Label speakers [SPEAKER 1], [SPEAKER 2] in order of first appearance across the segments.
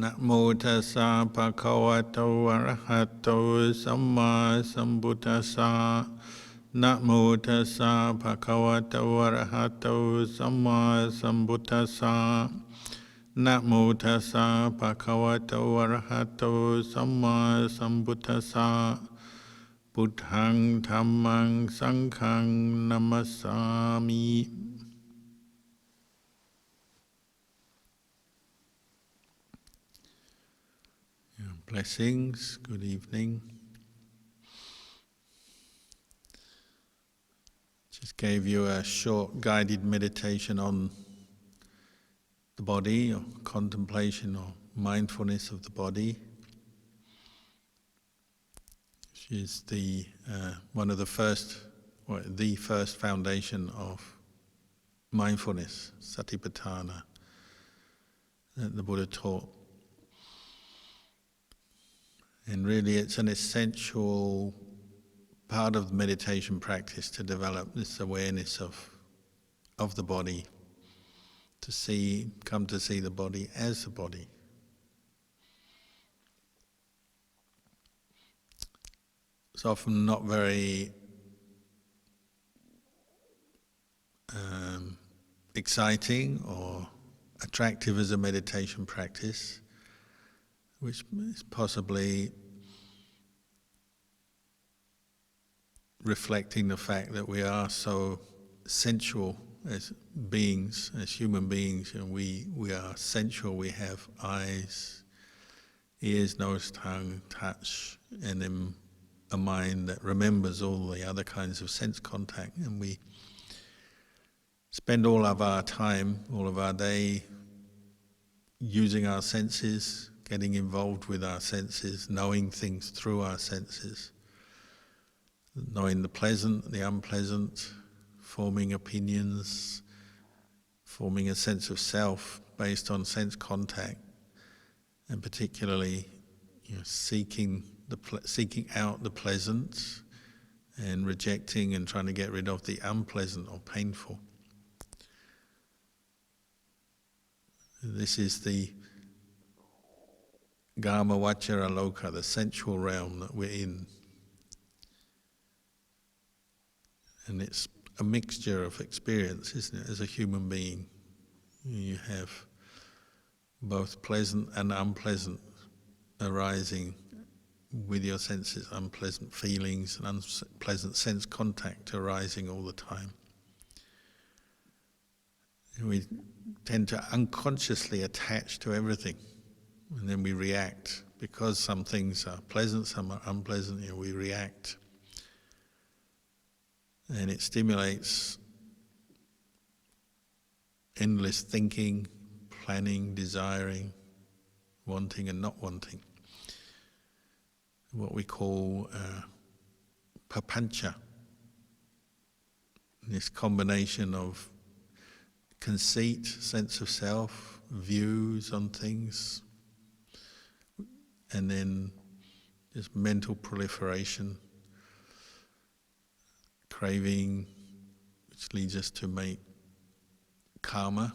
[SPEAKER 1] นะโมตัสสะภะคะวะโตอะระหะโตสัมมาสัมพุทธัสสะนะโมตัสสะภะคะวะโตอะระหะโตสัมมาสัมพุทธัสสะนะโมตัสสะภะคะวะโตอะระหะโตสัมมาสัมพุทธัสสะพุทธังธัมมังสังฆังนะมัสสามิ Blessings, good evening. Just gave you a short guided meditation on the body, or contemplation or mindfulness of the body, which is the one of the first, or the first foundation of mindfulness, satipatthana, that the Buddha taught. And really it's an essential part of the meditation practice to develop this awareness of the body, to come to see the body as the body. It's often not very exciting or attractive as a meditation practice, which is possibly reflecting the fact that we are so sensual as beings, as human beings, and we are sensual. We have eyes, ears, nose, tongue, touch, and then a mind that remembers all the other kinds of sense contact, and we spend all of our time, all of our day using our senses, getting involved with our senses, knowing things through our senses, knowing the pleasant, the unpleasant, forming opinions, forming a sense of self based on sense contact, and particularly seeking out the pleasant and rejecting and trying to get rid of the unpleasant or painful. This is the Gama Vachara Loka, the sensual realm that we're in. And it's a mixture of experience, isn't it? As a human being, you have both pleasant and unpleasant arising with your senses, unpleasant feelings and unpleasant sense contact arising all the time. And we tend to unconsciously attach to everything, and then we react. Because some things are pleasant, some are unpleasant, we react. And it stimulates endless thinking, planning, desiring, wanting and not wanting. What we call papancha. This combination of conceit, sense of self, views on things, and then just mental proliferation, craving, which leads us to make karma.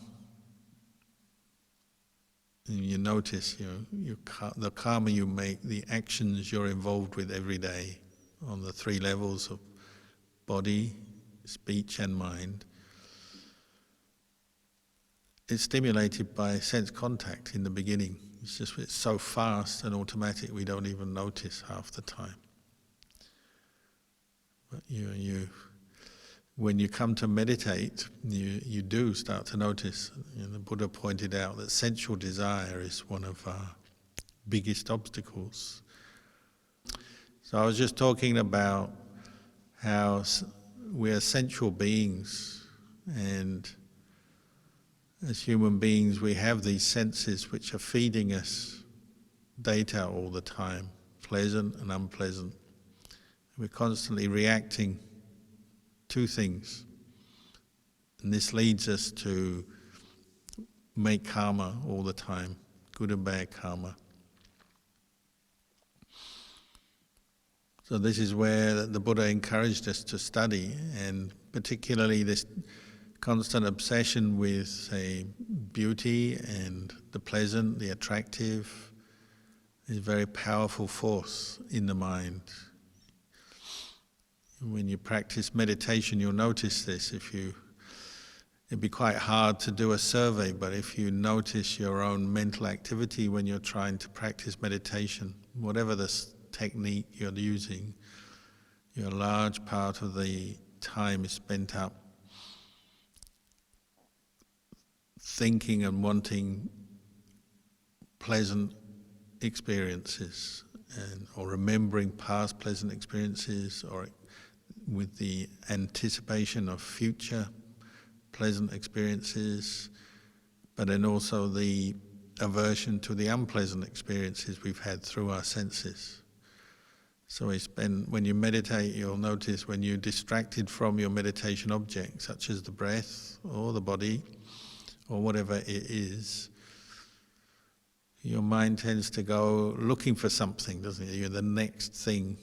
[SPEAKER 1] And you notice, the karma you make, the actions you're involved with every day on the three levels of body, speech and mind, is stimulated by sense contact in the beginning. It's so fast and automatic we don't even notice half the time. But when you come to meditate, you do start to notice. The Buddha pointed out that sensual desire is one of our biggest obstacles. So I was just talking about how we are sensual beings, and as human beings we have these senses which are feeding us data all the time, pleasant and unpleasant. We're constantly reacting to things, and this leads us to make karma all the time, good and bad karma. So this is where the Buddha encouraged us to study, and particularly this constant obsession with, say, beauty and the pleasant, the attractive, is a very powerful force in the mind. When you practice meditation, you'll notice this. It'd be quite hard to do a survey, but if you notice your own mental activity when you're trying to practice meditation, whatever the technique you're using, your large part of the time is spent up thinking and wanting pleasant experiences, or remembering past pleasant experiences, or with the anticipation of future pleasant experiences, but then also the aversion to the unpleasant experiences we've had through our senses. So when you meditate, you'll notice when you're distracted from your meditation object, such as the breath or the body or whatever it is, your mind tends to go looking for something, doesn't it? You're the next thing.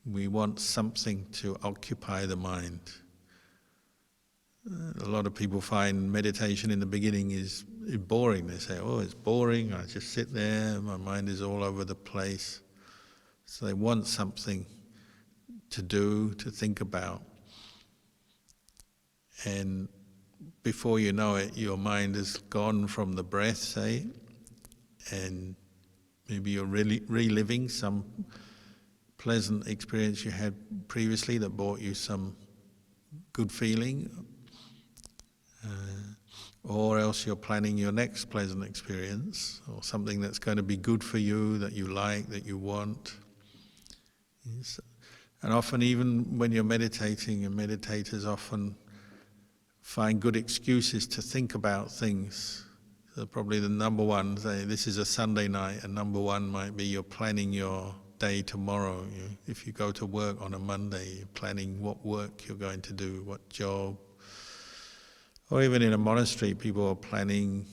[SPEAKER 1] We want something to occupy the mind. A lot of people find meditation in the beginning is boring. They say, oh, it's boring, I just sit there, my mind is all over the place. So they want something to do, to think about. And before you know it, your mind has gone from the breath, say, and maybe you're really reliving some pleasant experience you had previously that brought you some good feeling, or else you're planning your next pleasant experience, or something that's going to be good for you, that you like, that you want. Yes. And often, even when you're meditating, and meditators often find good excuses to think about things. So probably the number one, say this is a Sunday night, and number one might be you're planning your day tomorrow. If you go to work on a Monday, you're planning what work you're going to do, what job. Or even in a monastery, people are planning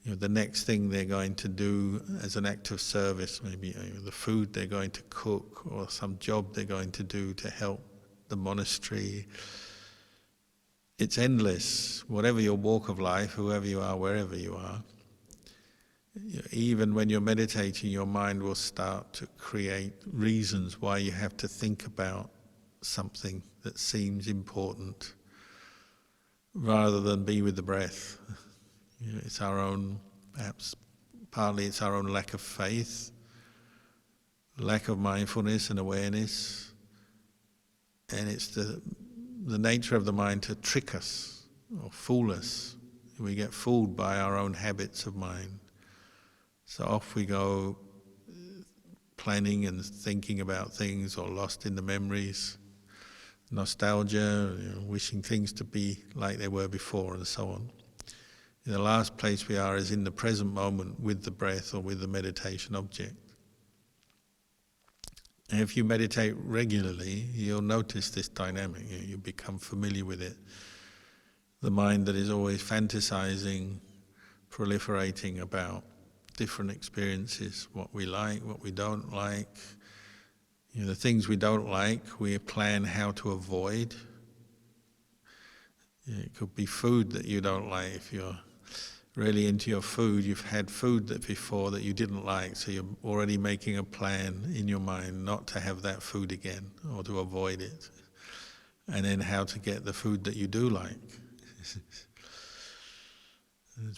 [SPEAKER 1] the next thing they're going to do as an act of service, maybe the food they're going to cook, or some job they're going to do to help the monastery. It's endless. Whatever your walk of life, whoever you are, wherever you are, even when you're meditating, your mind will start to create reasons why you have to think about something that seems important, rather than be with the breath. It's our own, perhaps partly it's our own lack of faith, lack of mindfulness and awareness, and it's the nature of the mind to trick us or fool us. We get fooled by our own habits of mind. So off we go, planning and thinking about things, or lost in the memories, nostalgia, wishing things to be like they were before, and so on. The last place we are is in the present moment with the breath or with the meditation object. And if you meditate regularly, you'll notice this dynamic. You become familiar with it. The mind that is always fantasizing, proliferating about different experiences, what we like, what we don't like. The things we don't like, we plan how to avoid. It could be food that you don't like. If you're really into your food, you've had food that before that you didn't like, so you're already making a plan in your mind not to have that food again, or to avoid it. And then how to get the food that you do like.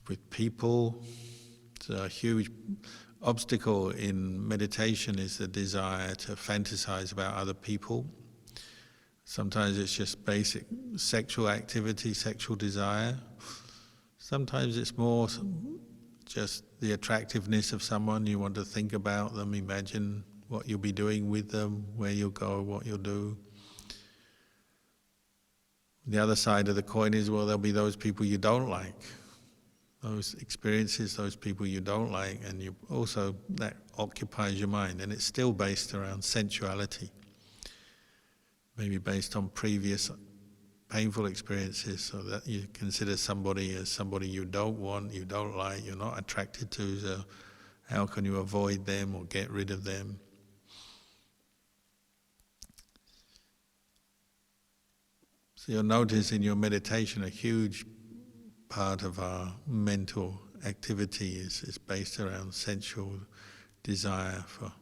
[SPEAKER 1] With people, it's a huge obstacle in meditation is the desire to fantasize about other people. Sometimes it's just basic sexual activity, sexual desire. Sometimes it's more just the attractiveness of someone. You want to think about them, imagine what you'll be doing with them, where you'll go, what you'll do. The other side of the coin is, well, there'll be those people you don't like. Those experiences, those people you don't like, and you also, that occupies your mind, and it's still based around sensuality. Maybe based on previous painful experiences, so that you consider somebody as somebody you don't want, you don't like, you're not attracted to, so how can you avoid them or get rid of them? So you'll notice in your meditation a huge part of our mental activity is based around sensual desire for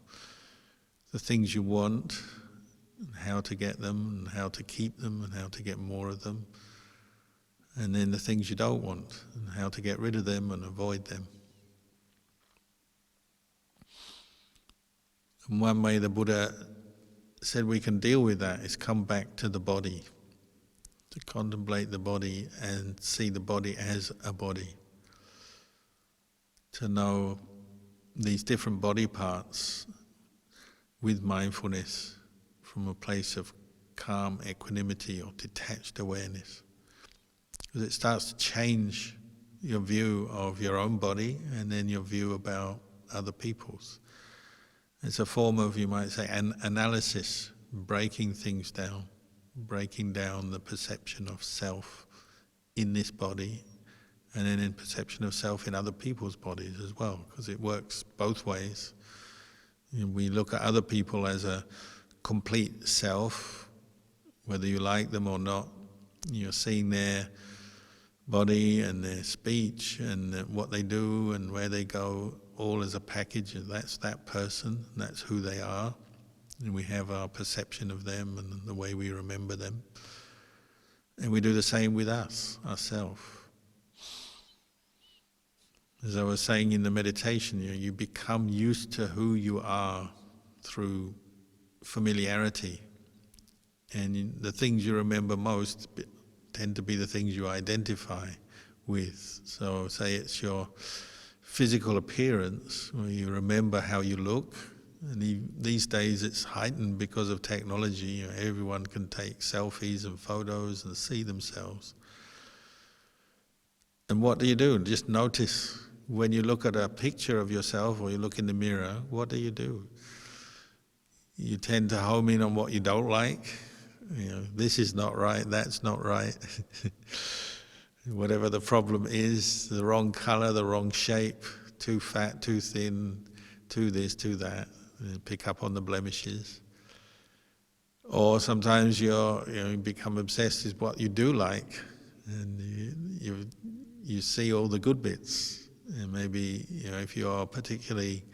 [SPEAKER 1] the things you want, and how to get them, and how to keep them, and how to get more of them. And then the things you don't want, and how to get rid of them and avoid them. And one way the Buddha said we can deal with that is come back to the body, to contemplate the body and see the body as a body. To know these different body parts with mindfulness from a place of calm equanimity or detached awareness. Because it starts to change your view of your own body and then your view about other people's. It's a form of, you might say, an analysis, breaking things down, breaking down the perception of self in this body, and then in perception of self in other people's bodies as well, because it works both ways. We look at other people as a complete self, whether you like them or not. You're seeing their body and their speech and what they do and where they go, all as a package, and that's that person, that's who they are. And we have our perception of them and the way we remember them. And we do the same with us, ourselves. As I was saying in the meditation, you become used to who you are through familiarity. And the things you remember most tend to be the things you identify with. So say it's your physical appearance, where you remember how you look. And these days it's heightened because of technology. Everyone can take selfies and photos and see themselves. And what do? Just notice when you look at a picture of yourself or you look in the mirror, what do? You tend to home in on what you don't like. This is not right, that's not right. Whatever the problem is, the wrong color, the wrong shape, too fat, too thin, too this, too that. Pick up on the blemishes. Or sometimes you become obsessed with what you do like, and you see all the good bits. And maybe if you're a particularly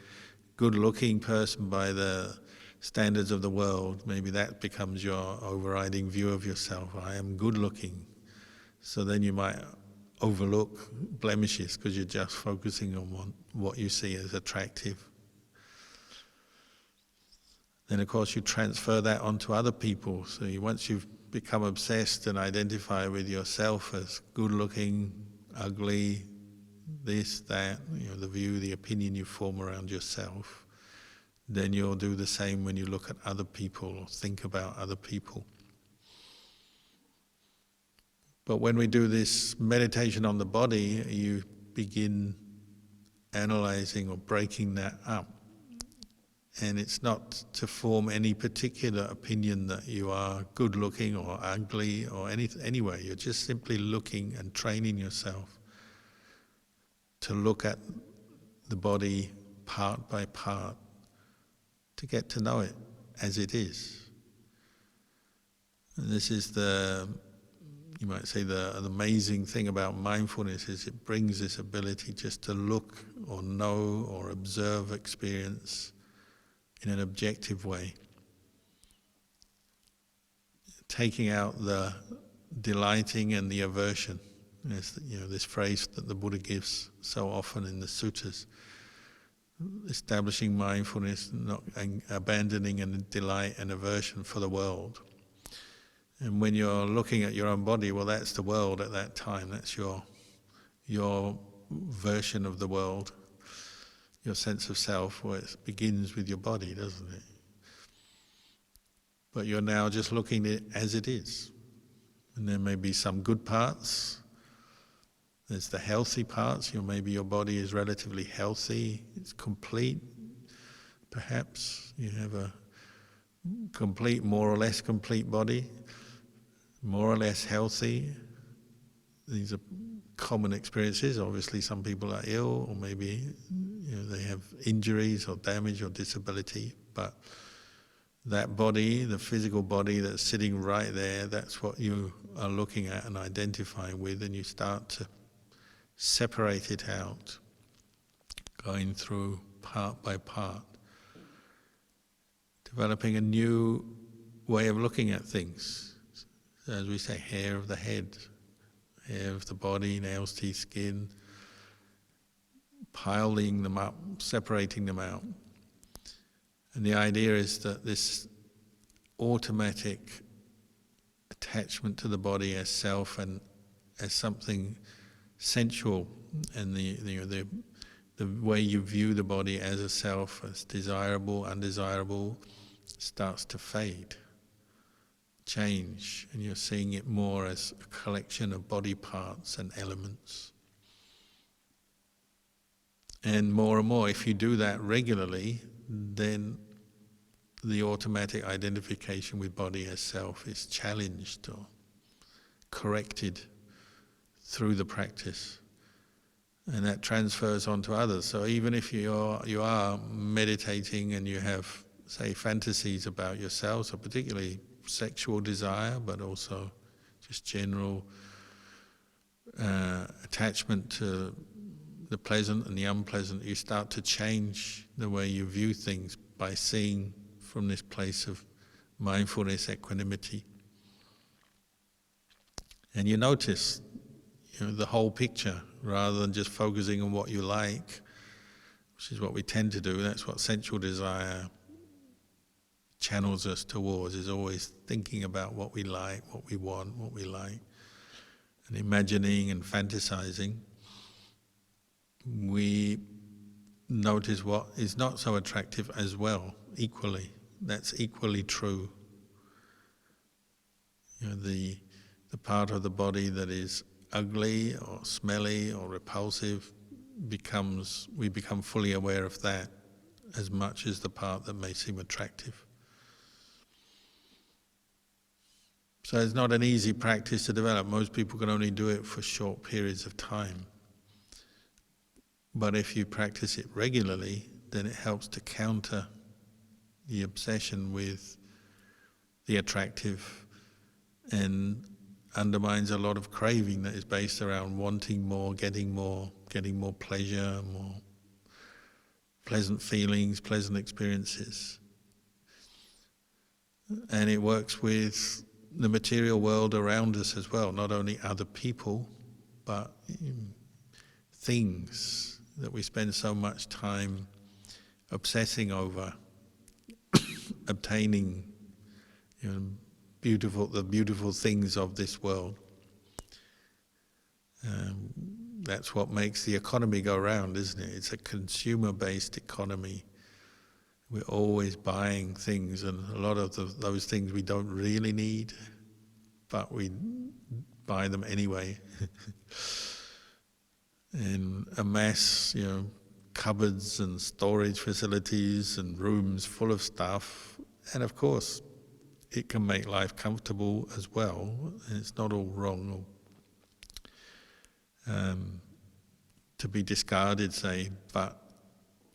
[SPEAKER 1] good-looking person by the standards of the world, maybe that becomes your overriding view of yourself. I am good-looking. So then you might overlook blemishes because you're just focusing on what you see as attractive. Then of course you transfer that onto other people. So once you've become obsessed and identify with yourself as good-looking, ugly, this, that, the view, the opinion you form around yourself, then you'll do the same when you look at other people or think about other people. But when we do this meditation on the body, you begin analyzing or breaking that up. And it's not to form any particular opinion that you are good looking or ugly or anyway. You're just simply looking and training yourself to look at the body part by part, to get to know it as it is. And this is you might say the amazing thing about mindfulness is it brings this ability just to look or know or observe experience in an objective way, taking out the delighting and the aversion. This phrase that the Buddha gives so often in the suttas, establishing mindfulness, not abandoning and delight and aversion for the world. And when you're looking at your own body, well, that's the world at that time. That's your version of the world, your sense of self, where it begins with your body, doesn't it? But you're now just looking at it as it is. And there may be some good parts. There's the healthy parts. Maybe your body is relatively healthy. It's complete, perhaps. You have a complete, more or less complete body, more or less healthy. These are common experiences. Obviously, some people are ill, or maybe they have injuries or damage or disability. But that body, the physical body that's sitting right there, that's what you are looking at and identifying with, and you start to separate it out, going through part by part, developing a new way of looking at things. So as we say, hair of the head, hair of the body, nails, teeth, skin, piling them up, separating them out. And the idea is that this automatic attachment to the body as self and as something sensual, and the way you view the body as a self, as desirable, undesirable, starts to fade, change, and you're seeing it more as a collection of body parts and elements. And more, if you do that regularly, then the automatic identification with body as self is challenged or corrected through the practice. And that transfers onto others. So even if you are meditating and you have, say, fantasies about yourself, so particularly sexual desire, but also just general attachment to the pleasant and the unpleasant, you start to change the way you view things by seeing from this place of mindfulness, equanimity. And you notice, the whole picture, rather than just focusing on what you like, which is what we tend to do. That's what sensual desire channels us towards, is always thinking about what we like, what we want, what we like, and imagining and fantasizing. We notice what is not so attractive as well, equally. That's equally true. The part of the body that is ugly or smelly or repulsive, we become fully aware of that as much as the part that may seem attractive. So it's not an easy practice to develop. Most people can only do it for short periods of time. But if you practice it regularly, then it helps to counter the obsession with the attractive and undermines a lot of craving that is based around wanting more, getting more pleasure, more pleasant feelings, pleasant experiences. And it works with the material world around us as well, not only other people, but things that we spend so much time obsessing over, obtaining the beautiful things of this world. That's what makes the economy go round, isn't it? It's a consumer-based economy. We're always buying things, and a lot of those things we don't really need, but we buy them anyway. And amass, cupboards and storage facilities and rooms full of stuff. And of course, it can make life comfortable as well, and it's not all wrong to be discarded, say, but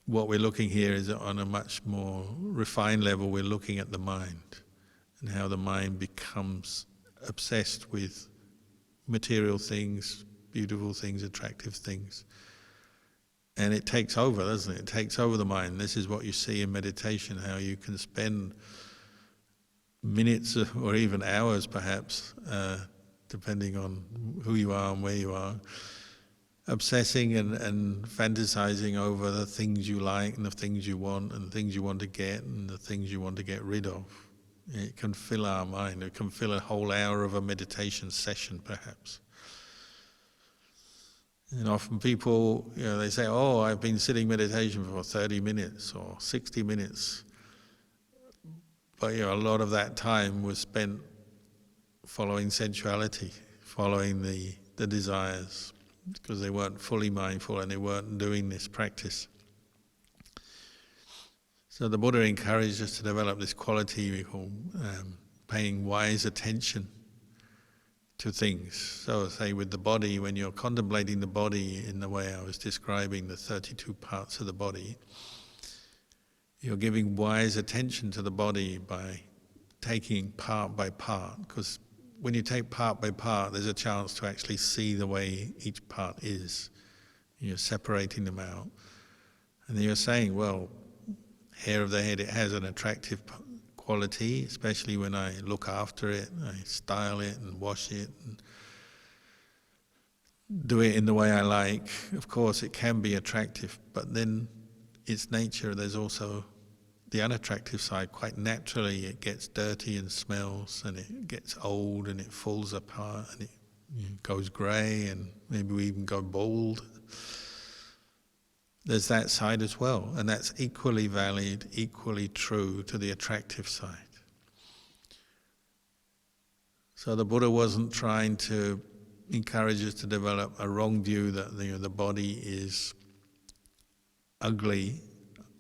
[SPEAKER 1] what we're looking here is on a much more refined level. We're looking at the mind and how the mind becomes obsessed with material things, beautiful things, attractive things. And it takes over, doesn't it? It takes over the mind. This is what you see in meditation, how you can spend minutes or even hours perhaps, depending on who you are and where you are, obsessing and fantasizing over the things you like and the things you want and the things you want to get and the things you want to get rid of. It can fill our mind. It can fill a whole hour of a meditation session perhaps. And often people, they say, oh, I've been sitting meditation for 30 minutes or 60 minutes. But a lot of that time was spent following sensuality, following the desires, because they weren't fully mindful and they weren't doing this practice. So the Buddha encouraged us to develop this quality we call paying wise attention to things. So say with the body, when you're contemplating the body in the way I was describing, the 32 parts of the body, You're giving wise attention to the body by taking part by part, because when you take part by part, there's a chance to actually see the way each part is. You're separating them out. And then you're saying, well, hair of the head, it has an attractive quality, especially when I look after it, I style it and wash it and do it in the way I like. Of course, it can be attractive, but then its nature, there's also the unattractive side. Quite naturally, it gets dirty and smells, and it gets old, and it falls apart, and it goes grey, and maybe we even go bald. There's that side as well, and that's equally valid, equally true to the attractive side. So the Buddha wasn't trying to encourage us to develop a wrong view that the body is ugly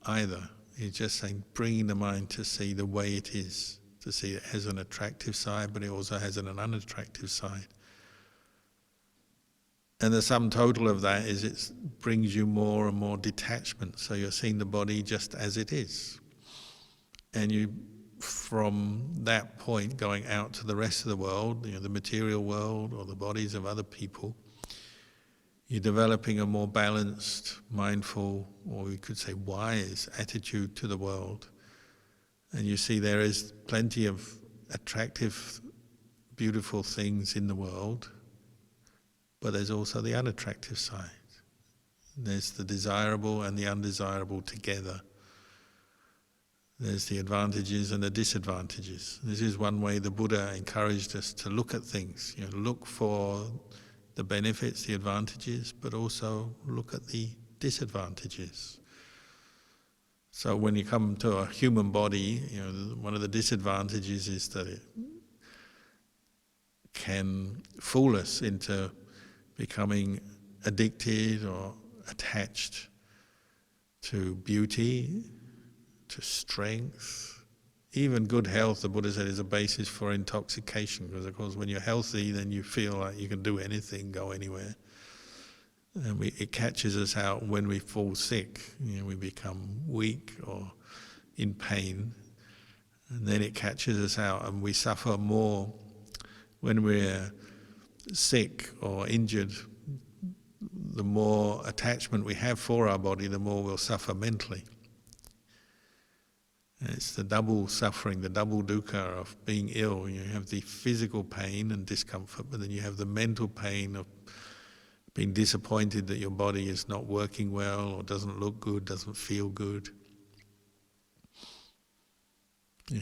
[SPEAKER 1] either. He's just saying, bringing the mind to see the way it is, to see it has an attractive side, but it also has an unattractive side. And the sum total of that is it brings you more and more detachment. So you're seeing the body just as it is. And you, from that point, going out to the rest of the world, the material world or the bodies of other people, you're developing a more balanced, mindful, or we could say wise attitude to the world. And you see there is plenty of attractive, beautiful things in the world, but there's also the unattractive side. There's the desirable and the undesirable together. There's the advantages and the disadvantages. This is one way the Buddha encouraged us to look at things. Look for the benefits, the advantages, but also look at the disadvantages. So when you come to a human body, one of the disadvantages is that it can fool us into becoming addicted or attached to beauty, to strength. Even good health, the Buddha said, is a basis for intoxication, because of course when you're healthy then you feel like you can do anything, go anywhere. And it catches us out when we fall sick. We become weak or in pain, and then it catches us out and we suffer more when we're sick or injured. The more attachment we have for our body, the more we'll suffer mentally. And it's the double suffering, the double dukkha of being ill. You have the physical pain and discomfort, but then you have the mental pain of being disappointed that your body is not working well or doesn't look good, doesn't feel good.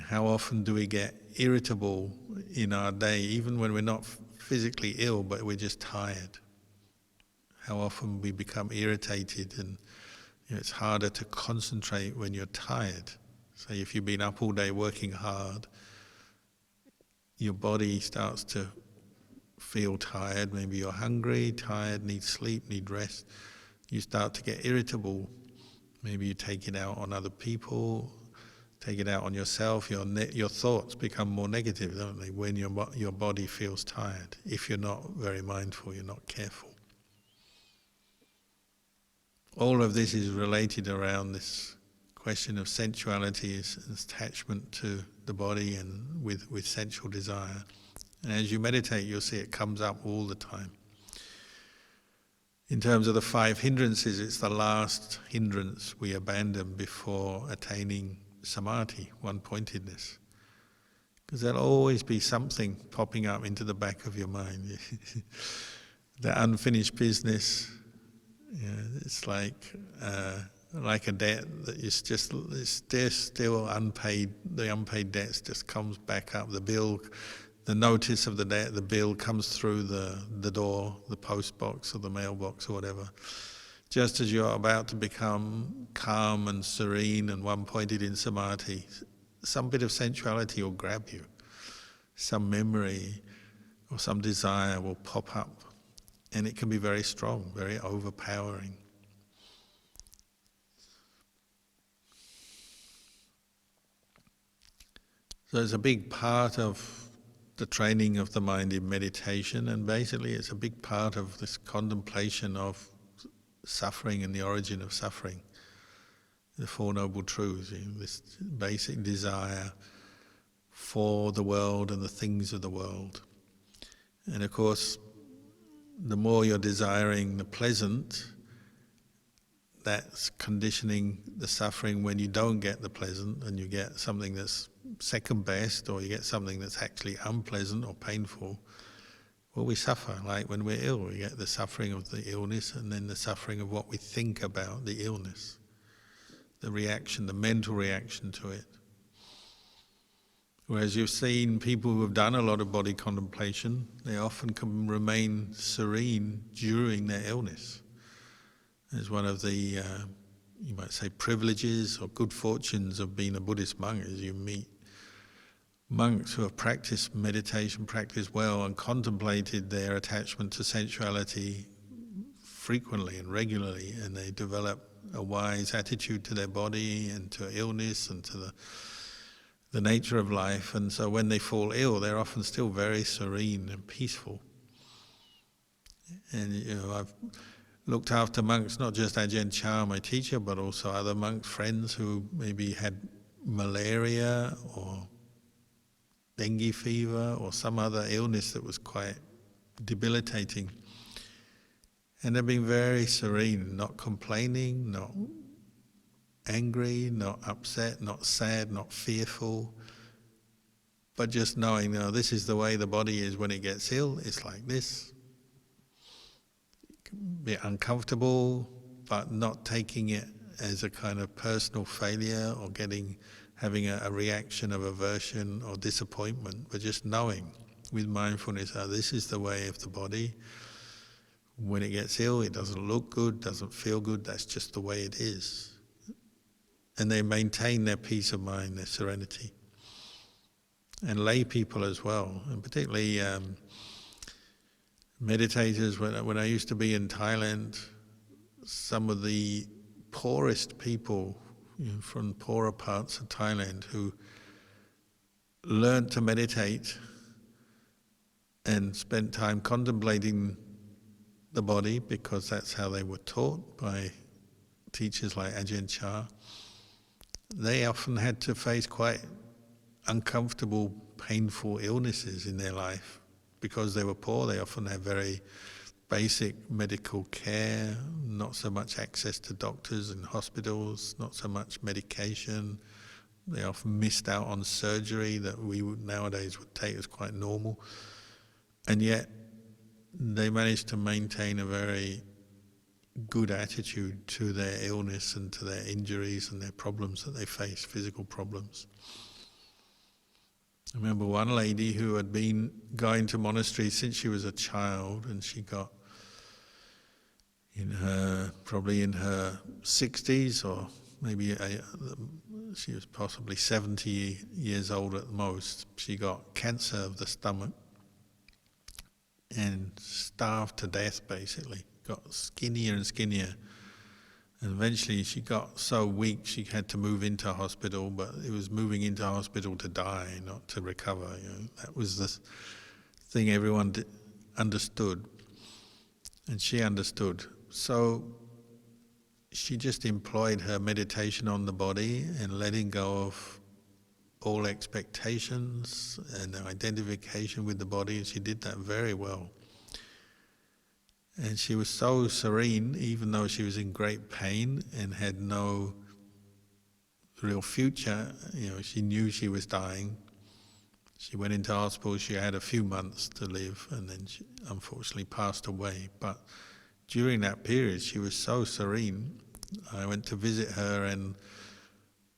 [SPEAKER 1] How often do we get irritable in our day, even when we're not physically ill, but we're just tired? How often we become irritated, and it's harder to concentrate when you're tired. So if you've been up all day working hard, your body starts to feel tired. Maybe you're hungry, tired, need sleep, need rest. You start to get irritable. Maybe you take it out on other people, take it out on yourself. Your thoughts become more negative, don't they, when your body feels tired, if you're not very mindful, you're not careful. All of this is related around this question of sensuality, is attachment to the body and with sensual desire. And as you meditate, you'll see it comes up all the time. In terms of the 5 hindrances, it's the last hindrance we abandon before attaining samadhi, one-pointedness. Because there'll always be something popping up into the back of your mind. The unfinished business, it's like a debt that is still unpaid. The unpaid debts just comes back up. The bill, the notice of the debt, the bill comes through the door, the post box or the mailbox or whatever. Just as you're about to become calm and serene and one-pointed in samadhi, some bit of sensuality will grab you. Some memory or some desire will pop up, and it can be very strong, very overpowering. So it's a big part of the training of the mind in meditation, and basically it's a big part of this contemplation of suffering and the origin of suffering. the Four Noble Truths, this basic desire for the world and the things of the world. And of course, the more you're desiring the pleasant, that's conditioning the suffering when you don't get the pleasant and you get something that's second best, or you get something that's actually unpleasant or painful. Well, we suffer, like when we're ill, we get the suffering of the illness and then the suffering of what we think about the illness, the reaction, the mental reaction to it. Whereas you've seen people who have done a lot of body contemplation, they often can remain serene during their illness. It's one of the, you might say, privileges or good fortunes of being a Buddhist monk, is you meet monks who have practiced meditation, practiced well, and contemplated their attachment to sensuality frequently and regularly, and they develop a wise attitude to their body and to illness and to the nature of life. And so when they fall ill, they're often still very serene and peaceful. And I've looked after monks, not just Ajahn Chah, my teacher, but also other monks, friends who maybe had malaria or dengue fever or some other illness that was quite debilitating. And they've been very serene, not complaining, not angry, not upset, not sad, not fearful, but just knowing, this is the way the body is when it gets ill, it's like this. A bit uncomfortable, but not taking it as a kind of personal failure or having a reaction of aversion or disappointment, but just knowing with mindfulness, this is the way of the body. When it gets ill, it doesn't look good, doesn't feel good, that's just the way it is. And they maintain their peace of mind, their serenity. And lay people as well, and particularly meditators. When I used to be in Thailand, some of the poorest people from poorer parts of Thailand who learned to meditate and spent time contemplating the body, because that's how they were taught by teachers like Ajahn Chah, they often had to face quite uncomfortable, painful illnesses in their life. Because they were poor, they often had very basic medical care, not so much access to doctors and hospitals, not so much medication. They often missed out on surgery that we nowadays would take as quite normal. And yet they managed to maintain a very good attitude to their illness and to their injuries and their problems that they face, physical problems. I remember one lady who had been going to monasteries since she was a child, and she got probably in her 60s, or maybe she was possibly 70 years old at the most. She got cancer of the stomach and starved to death, basically. Got skinnier and skinnier. And eventually she got so weak she had to move into hospital, but it was moving into hospital to die, not to recover. That was the thing everyone understood. And she understood. So she just employed her meditation on the body and letting go of all expectations and identification with the body, and she did that very well. And she was so serene, even though she was in great pain and had no real future. She knew she was dying. She went into hospital, she had a few months to live, and then she unfortunately passed away. But during that period, she was so serene. I went to visit her and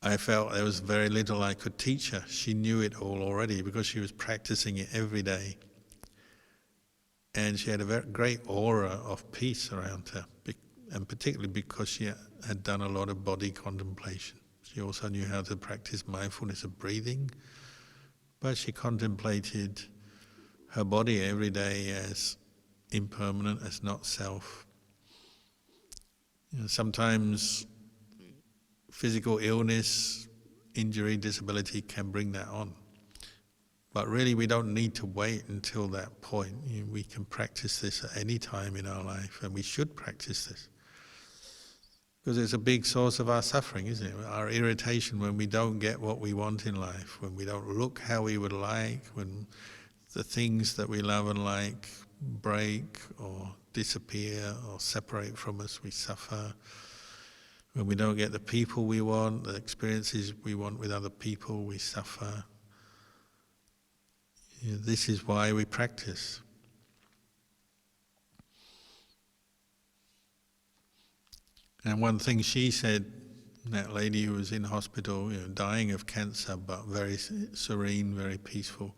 [SPEAKER 1] I felt there was very little I could teach her. She knew it all already because she was practicing it every day. And she had a very great aura of peace around her, and particularly because she had done a lot of body contemplation. She also knew how to practice mindfulness of breathing, but she contemplated her body every day as impermanent, as not self. Sometimes physical illness, injury, disability can bring that on. But really we don't need to wait until that point. We can practice this at any time in our life, and we should practice this. Because it's a big source of our suffering, isn't it? Our irritation when we don't get what we want in life, when we don't look how we would like, when the things that we love and like break or disappear or separate from us, we suffer. When we don't get the people we want, the experiences we want with other people, we suffer. This is why we practice. And one thing she said, that lady who was in hospital, dying of cancer, but very serene, very peaceful,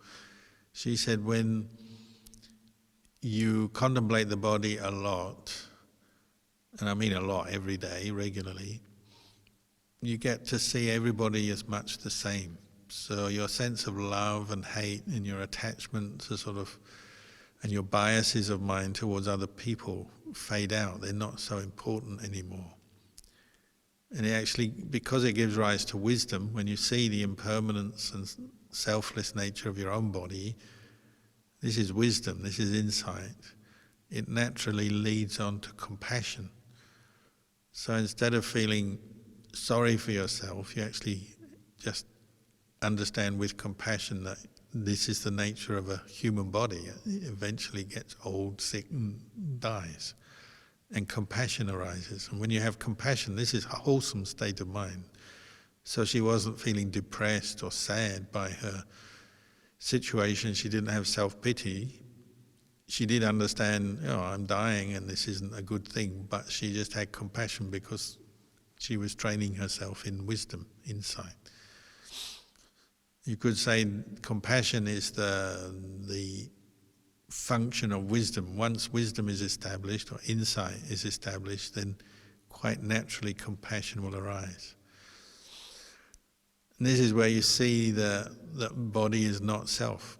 [SPEAKER 1] she said, when you contemplate the body a lot, and I mean a lot, every day, regularly, you get to see everybody as much the same. So your sense of love and hate and your attachment to and your biases of mind towards other people fade out. They're not so important anymore. And it actually, because it gives rise to wisdom, when you see the impermanence and selfless nature of your own body, this is wisdom, this is insight. It naturally leads on to compassion. So instead of feeling sorry for yourself, you actually just understand with compassion that this is the nature of a human body. It eventually gets old, sick, and dies. And compassion arises. And when you have compassion, this is a wholesome state of mind. So she wasn't feeling depressed or sad by her situation. She didn't have self-pity. She did understand, I'm dying and this isn't a good thing, but she just had compassion because she was training herself in wisdom, insight. You could say compassion is the function of wisdom. Once wisdom is established or insight is established, then quite naturally compassion will arise. And this is where you see that body is not self.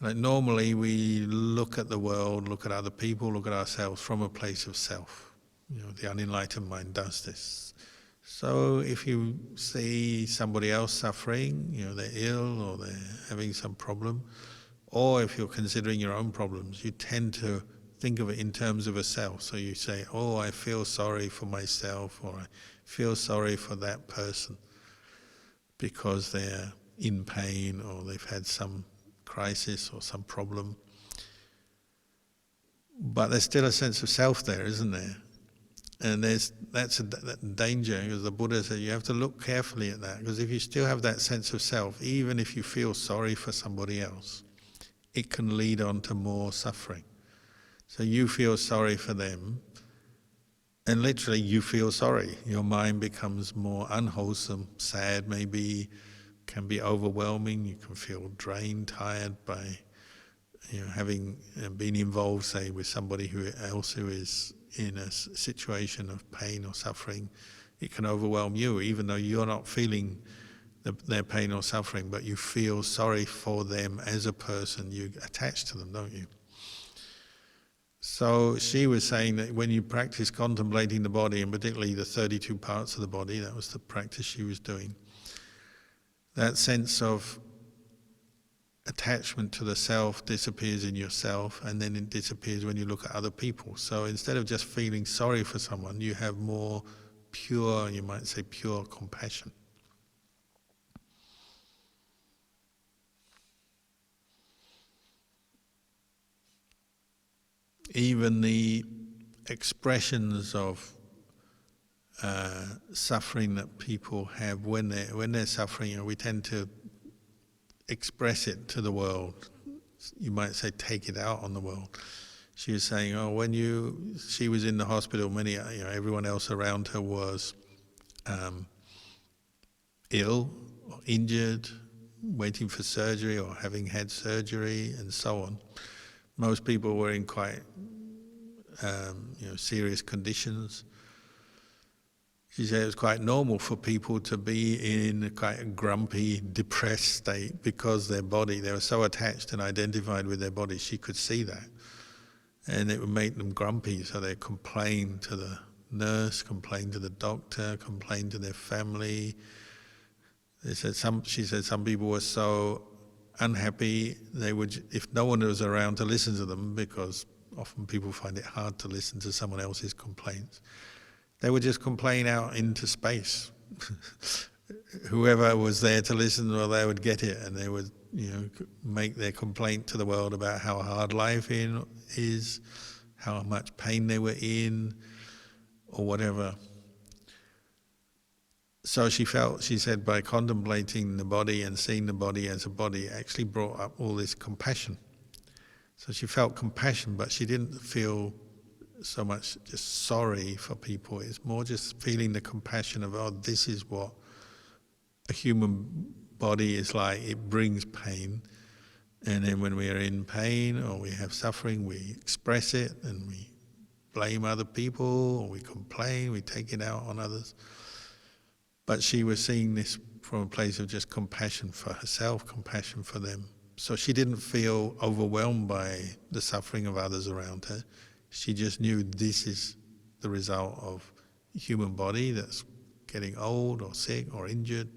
[SPEAKER 1] Like normally we look at the world, look at other people, look at ourselves from a place of self. The unenlightened mind does this. So if you see somebody else suffering, they're ill or they're having some problem, or if you're considering your own problems, you tend to think of it in terms of a self. So you say, I feel sorry for myself, or I feel sorry for that person because they're in pain or they've had some crisis or some problem. But there's still a sense of self there, isn't there? And that's a danger, because the Buddha said you have to look carefully at that, because if you still have that sense of self, even if you feel sorry for somebody else, it can lead on to more suffering. So you feel sorry for them, and literally you feel sorry. Your mind becomes more unwholesome, sad maybe, can be overwhelming. You can feel drained, tired by having been involved, say, with somebody else who is in a situation of pain or suffering. It can overwhelm you, even though you're not feeling their pain or suffering, but you feel sorry for them as a person. You attach to them, don't you? So she was saying that when you practice contemplating the body, and particularly the 32 parts of the body, that was the practice she was doing, that sense of attachment to the self disappears in yourself, and then it disappears when you look at other people. So instead of just feeling sorry for someone, you have more pure, you might say pure compassion. Even the expressions of suffering that people have when they're suffering, we tend to express it to the world. You might say take it out on the world. She was saying, she was in the hospital, everyone else around her was ill or injured, waiting for surgery or having had surgery and so on. Most people were in quite serious conditions. She said it was quite normal for people to be in a quite grumpy, depressed state because they were so attached and identified with their body. She could see that. And it would make them grumpy, so they complained to the nurse, complained to the doctor, complained to their family. She said some people were so unhappy, they would, if no one was around to listen to them, because often people find it hard to listen to someone else's complaints, They would just complain out into space. Whoever was there to listen, well, they would get it, and they would, make their complaint to the world about how hard life is, how much pain they were in, or whatever. So she said, by contemplating the body and seeing the body as a body, it actually brought up all this compassion. So she felt compassion, but she didn't feel so much just sorry for people. It's more just feeling the compassion of, oh, this is what a human body is like. It brings pain. And then when we are in pain or we have suffering, we express it and we blame other people, or we complain, we take it out on others. But she was seeing this from a place of just compassion for herself, compassion for them. So she didn't feel overwhelmed by the suffering of others around her. She just knew this is the result of a human body that's getting old or sick or injured.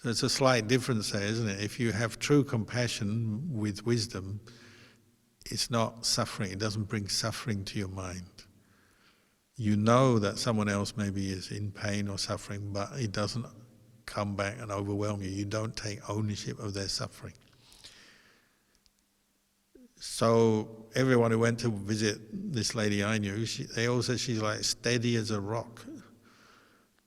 [SPEAKER 1] So it's a slight difference there, isn't it? If you have true compassion with wisdom, it's not suffering. It doesn't bring suffering to your mind. You know that someone else maybe is in pain or suffering, but it doesn't come back and overwhelm you. You don't take ownership of their suffering. So everyone who went to visit this lady I knew, they all said she's like steady as a rock,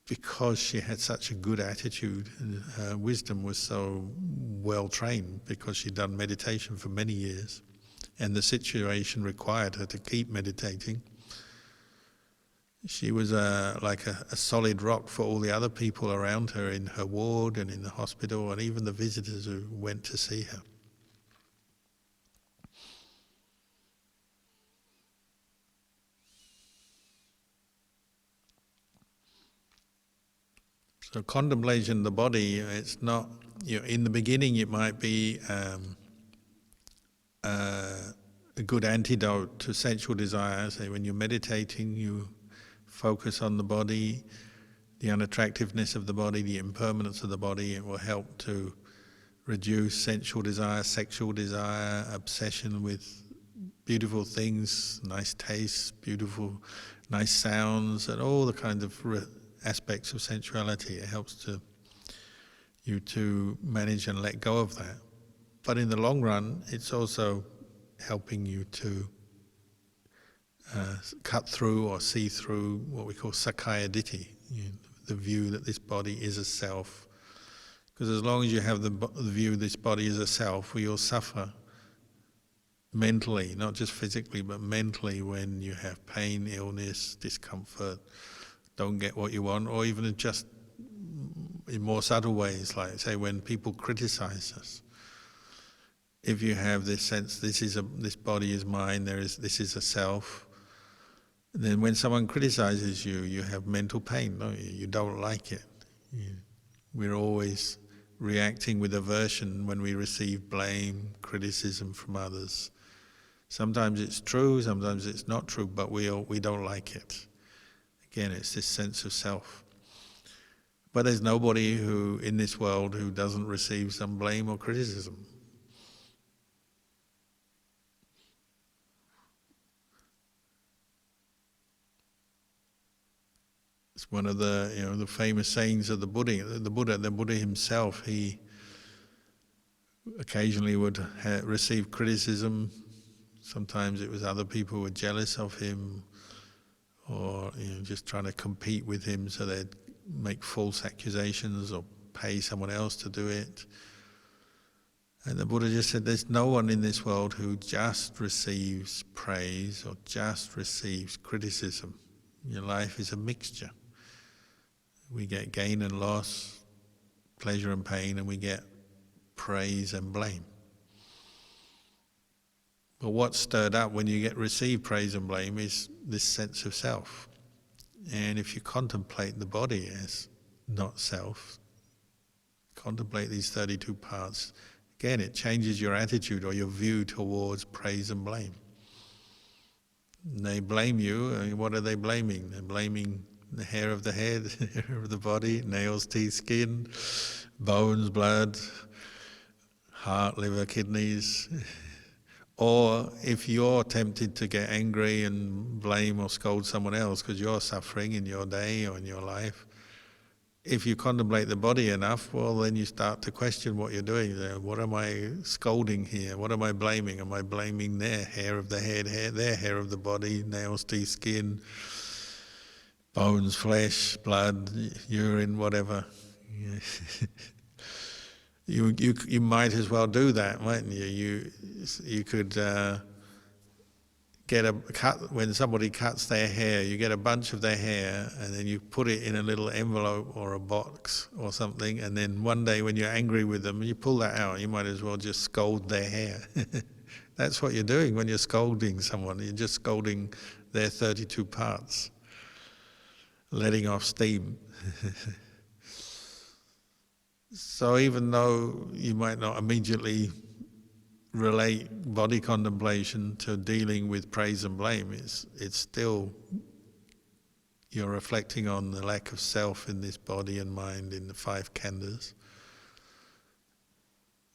[SPEAKER 1] because she had such a good attitude, and her wisdom was so well trained because she'd done meditation for many years, and the situation required her to keep meditating. She was like a solid rock for all the other people around her in her ward and in the hospital, and even the visitors who went to see her. So contemplation of the body, it's not, in the beginning it might be a good antidote to sensual desire. So when you're meditating, you focus on the body, the unattractiveness of the body, the impermanence of the body. It will help to reduce sensual desire, sexual desire, obsession with beautiful things, nice tastes, beautiful, nice sounds, and all the kind of aspects of sensuality. It helps you to manage and let go of that. But in the long run, it's also helping you to cut through or see through what we call sakkaya ditthi, the view that this body is a self. Because as long as you have the view this body is a self, you'll suffer mentally, not just physically, but mentally, when you have pain, illness, discomfort, don't get what you want, or even just in more subtle ways, like say when people criticize us. If you have this sense, this body is mine, this is a self, then when someone criticizes you, you have mental pain, don't you? You don't like it. We're always reacting with aversion when we receive blame, criticism from others. Sometimes it's true, sometimes it's not true, but we don't like it. Again, it's this sense of self. But there's nobody in this world who doesn't receive some blame or criticism. It's one of the famous sayings of the Buddha. The Buddha himself, he occasionally would receive criticism. Sometimes it was other people who were jealous of him, or just trying to compete with him, so they'd make false accusations or pay someone else to do it. And the Buddha just said, there's no one in this world who just receives praise or just receives criticism. Your life is a mixture. We get gain and loss, pleasure and pain, and we get praise and blame. But what's stirred up when you receive praise and blame is this sense of self. And if you contemplate the body as not self, contemplate these 32 parts, again it changes your attitude or your view towards praise and blame. And they blame you, and what are they blaming? They're blaming the hair of the head, the hair of the body, nails, teeth, skin, bones, blood, heart, liver, kidneys, Or if you're tempted to get angry and blame or scold someone else because you're suffering in your day or in your life, if you contemplate the body enough, well, then you start to question what you're doing there. What am I scolding here? What am I blaming? Am I blaming their hair of the head, their hair of the body, nails, teeth, skin, bones, flesh, blood, urine, whatever? You might as well do that, mightn't you? You could get a cut when somebody cuts their hair. You get a bunch of their hair, and then you put it in a little envelope or a box or something. And then one day, when you're angry with them, you pull that out. You might as well just scold their hair. That's what you're doing when you're scolding someone. You're just scolding their 32 parts, letting off steam. So even though you might not immediately relate body contemplation to dealing with praise and blame, it's still, you're reflecting on the lack of self in this body and mind in the 5 khandhas.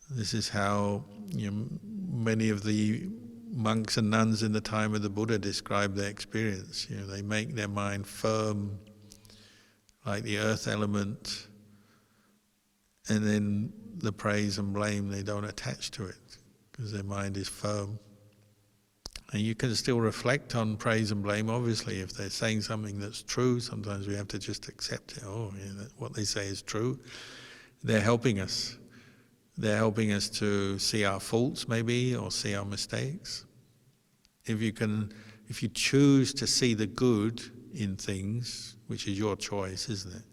[SPEAKER 1] This is how many of the monks and nuns in the time of the Buddha describe their experience. They make their mind firm like the earth element, and then the praise and blame, they don't attach to it because their mind is firm. And you can still reflect on praise and blame, obviously. If they're saying something that's true, sometimes we have to just accept it. What they say is true. They're helping us. They're helping us to see our faults, maybe, or see our mistakes. If you choose to see the good in things, which is your choice, isn't it?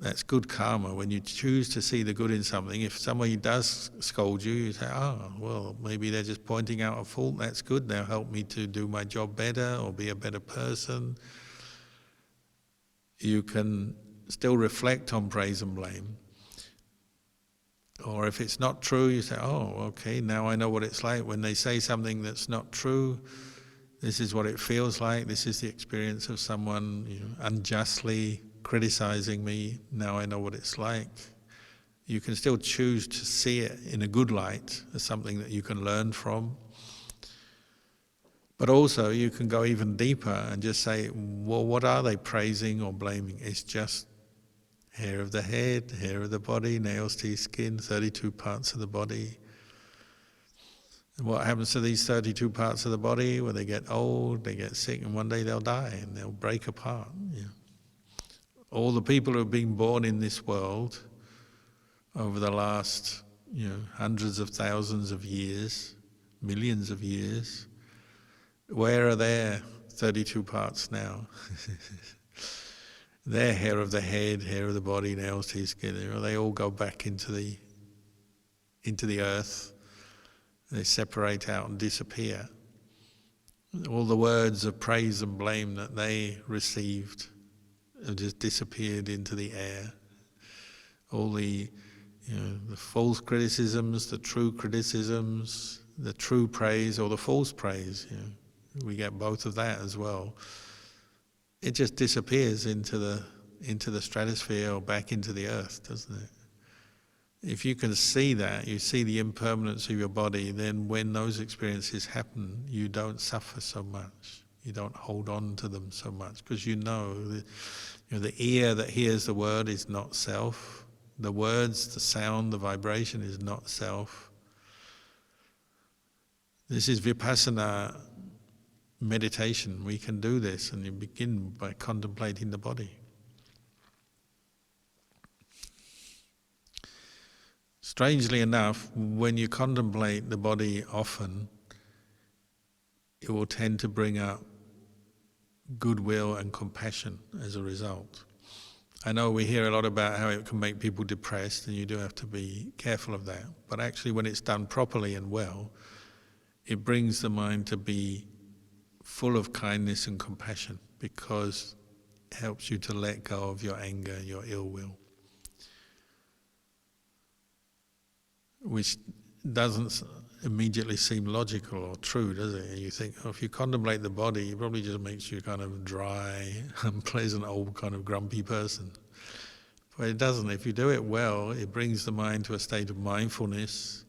[SPEAKER 1] That's good karma. When you choose to see the good in something, if somebody does scold you, you say, well, maybe they're just pointing out a fault. That's good. They'll help me to do my job better or be a better person. You can still reflect on praise and blame. Or if it's not true, you say, okay, now I know what it's like when they say something that's not true. This is what it feels like. This is the experience of someone unjustly criticizing me. Now I know what it's like. You can still choose to see it in a good light as something that you can learn from. But also you can go even deeper and just say, well, what are they praising or blaming? It's just hair of the head, hair of the body, nails, teeth, skin, 32 parts of the body. And what happens to these 32 parts of the body? When they get old, they get sick, and one day they'll die and they'll break apart. All the people who have been born in this world over the last hundreds of thousands of years, millions of years, where are their 32 parts now? Their hair of the head, hair of the body, nails, teeth, skin, they all go back into the earth. They separate out and disappear. All the words of praise and blame that they received have just disappeared into the air. All the false criticisms, the true criticisms, the true praise or the false praise, we get both of that as well. It just disappears into the stratosphere or back into the earth, doesn't it? If you can see that, you see the impermanence of your body, then when those experiences happen, you don't suffer so much. You don't hold on to them so much because the ear that hears the word is not self. The words, the sound, the vibration is not self. This is vipassana meditation. We can do this, and you begin by contemplating the body. Strangely enough, when you contemplate the body often, it will tend to bring up goodwill and compassion as a result. I know we hear a lot about how it can make people depressed, and you do have to be careful of that. But actually, when it's done properly and well, it brings the mind to be full of kindness and compassion because it helps you to let go of your anger and your ill will, which doesn't immediately seem logical or true, does it? You think, if you contemplate the body, it probably just makes you kind of dry, unpleasant, old kind of grumpy person. But it doesn't. If you do it well, it brings the mind to a state of mindfulness,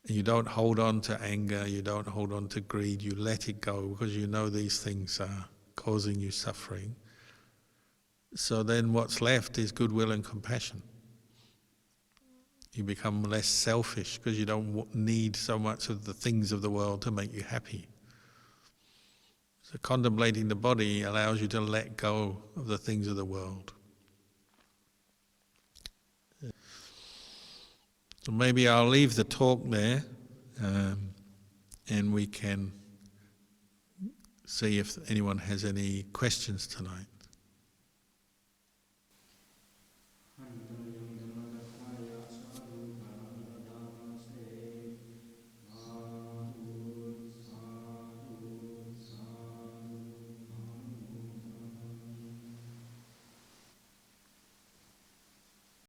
[SPEAKER 1] You don't hold on to anger, you don't hold on to greed, you let it go because you know these things are causing you suffering. So then what's left is goodwill and compassion. You become less selfish because you don't need so much of the things of the world to make you happy. So contemplating the body allows you to let go of the things of the world. So maybe I'll leave the talk there, and we can see if anyone has any questions tonight.